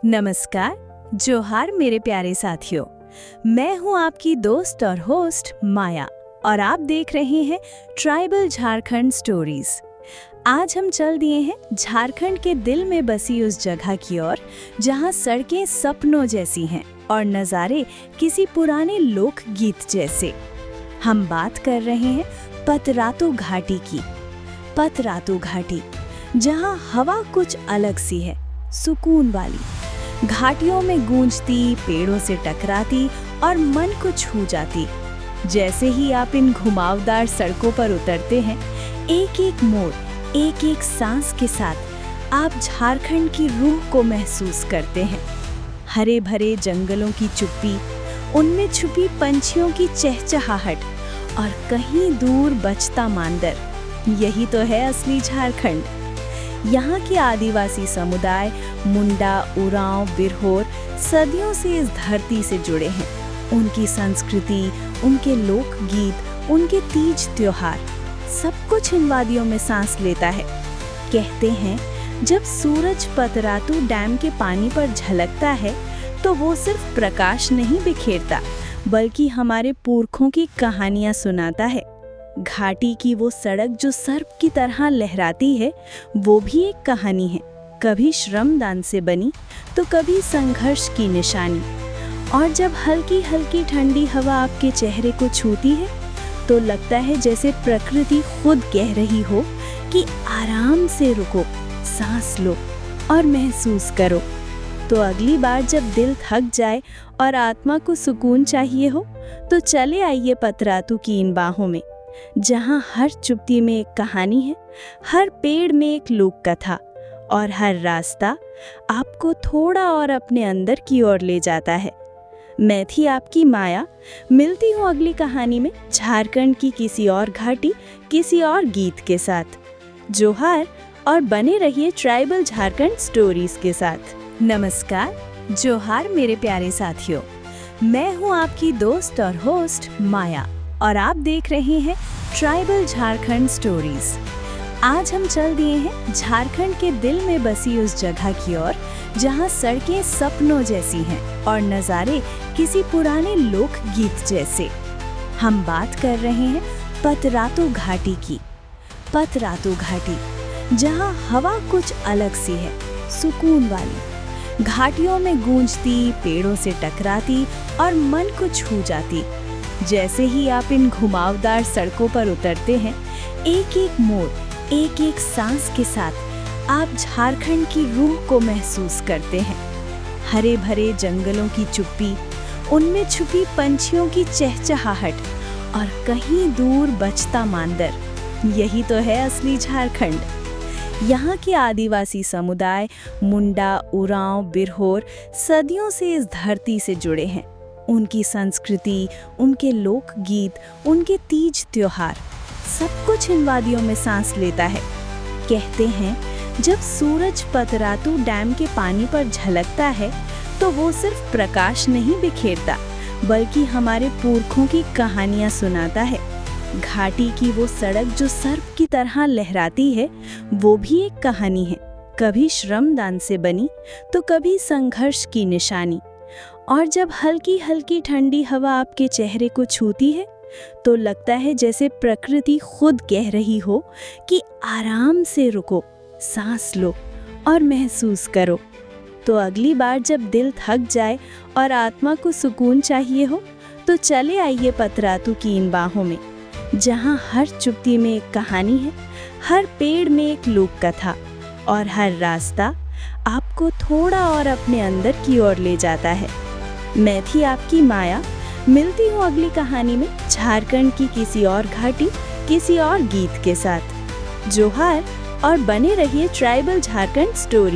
नमस्कार, जोहार मेरे प्यारे साथियों। मैं हूं आपकी दोस्त और होस्ट माया और आप देख रहे हैं ट्राइबल झारखंड स्टोरीज। आज हम चल दिए हैं झारखंड के दिल में बसी उस जगह की ओर जहां सड़कें सपनों जैसी हैं और नज़ारे किसी पुराने लोक गीत जैसे। हम बात कर रहे हैं पतरातू घाटी की। पतरातू घाटी, जहां हवा कुछ अलग सी है, सुकून वाली, घाटियों में गूंजती, पेड़ों से टकराती और मन को छू जाती। जैसे ही आप इन घुमावदार सड़कों पर उतरते हैं, एक एक मोड़, एक एक सांस के साथ आप झारखंड की रूह को महसूस करते हैं। हरे भरे जंगलों की चुप्पी, उनमें छुपी पंछियों की चहचहाहट और कहीं दूर बजता मांदर, यही तो है असली झारखंड। यहाँ के आदिवासी समुदाय मुंडा, उरांव, बिरहोर सदियों से इस धरती से जुड़े हैं। उनकी संस्कृति, उनके लोकगीत, उनके तीज त्योहार, सब कुछ इन वादियों में सांस लेता है। कहते हैं जब सूरज पतरातू डैम के पानी पर झलकता है तो वो सिर्फ प्रकाश नहीं बिखेरता, बल्कि हमारे पुरखों की कहानियां सुनाता है। घाटी की वो सड़क जो सर्प की तरह लहराती है, वो भी एक कहानी है। कभी श्रमदान से बनी तो कभी संघर्ष की निशानी। और जब हल्की हल्की ठंडी हवा आपके चेहरे को छूती है तो लगता है जैसे प्रकृति खुद कह रही हो कि आराम से रुको, सांस लो और महसूस करो। तो अगली बार जब दिल थक जाए और आत्मा को सुकून चाहिए हो तो चले आइए पतरातू की इन बाहों में, जहाँ हर चुप्पी में एक कहानी है, हर पेड़ में एक लोक कथा और हर रास्ता आपको थोड़ा और अपने अंदर की ओर ले जाता है। मैं थी आपकी माया। मिलती हूँ अगली कहानी में झारखंड की किसी और घाटी, किसी और गीत के साथ। जोहार और बने रहिए ट्राइबल झारखंड स्टोरीज के साथ। नमस्कार, जोहार मेरे प्यारे साथियों। मैं हूँ आपकी दोस्त और होस्ट माया और आप देख रहे हैं ट्राइबल झारखंड स्टोरीज। आज हम चल दिए हैं झारखंड के दिल में बसी उस जगह की ओर जहां सड़कें सपनों जैसी हैं और नज़ारे किसी पुराने लोक गीत जैसे। हम बात कर रहे हैं पतरातू घाटी की। पतरातू घाटी, जहां हवा कुछ अलग सी है, सुकून वाली, घाटियों में गूंजती, पेड़ों से टकराती और मन को छू जाती। जैसे ही आप इन घुमावदार सड़कों पर उतरते हैं, एक एक मोड़, एक एक सांस के साथ आप झारखंड की रूह को महसूस करते हैं। हरे भरे जंगलों की चुप्पी, उनमें छुपी पंछियों की चहचहाहट और कहीं दूर बजता मांदर, यही तो है असली झारखंड। यहाँ के आदिवासी समुदाय मुंडा, उरांव, बिरहोर सदियों से इस धरती से जुड़े हैं। उनकी संस्कृति, उनके लोकगीत, उनके तीज त्योहार, सब कुछ इन वादियों में सांस लेता है। कहते हैं जब सूरज पतरातू डैम के पानी पर झलकता है तो वो सिर्फ प्रकाश नहीं बिखेरता, बल्कि हमारे पुरखों की कहानियां सुनाता है। घाटी की वो सड़क जो सर्प की तरह लहराती है, वो भी एक कहानी है। कभी श्रमदान से बनी तो कभी संघर्ष की निशानी। और जब हल्की हल्की ठंडी हवा आपके चेहरे को छूती है तो लगता है जैसे प्रकृति खुद कह रही हो कि आराम से रुको, सांस लो और महसूस करो। तो अगली बार जब दिल थक जाए और आत्मा को सुकून चाहिए हो तो चले आइए पतरातू की इन बाहों में, जहाँ हर चुप्पी में एक कहानी है, हर पेड़ में एक लोक कथा और हर रास्ता आपको थोड़ा और अपने अंदर की ओर ले जाता है। मैं थी आपकी माया। मिलती हूँ अगली कहानी में झारखंड की किसी और घाटी, किसी और गीत के साथ। जोहार और बने रहिए ट्राइबल झारखंड स्टोरी।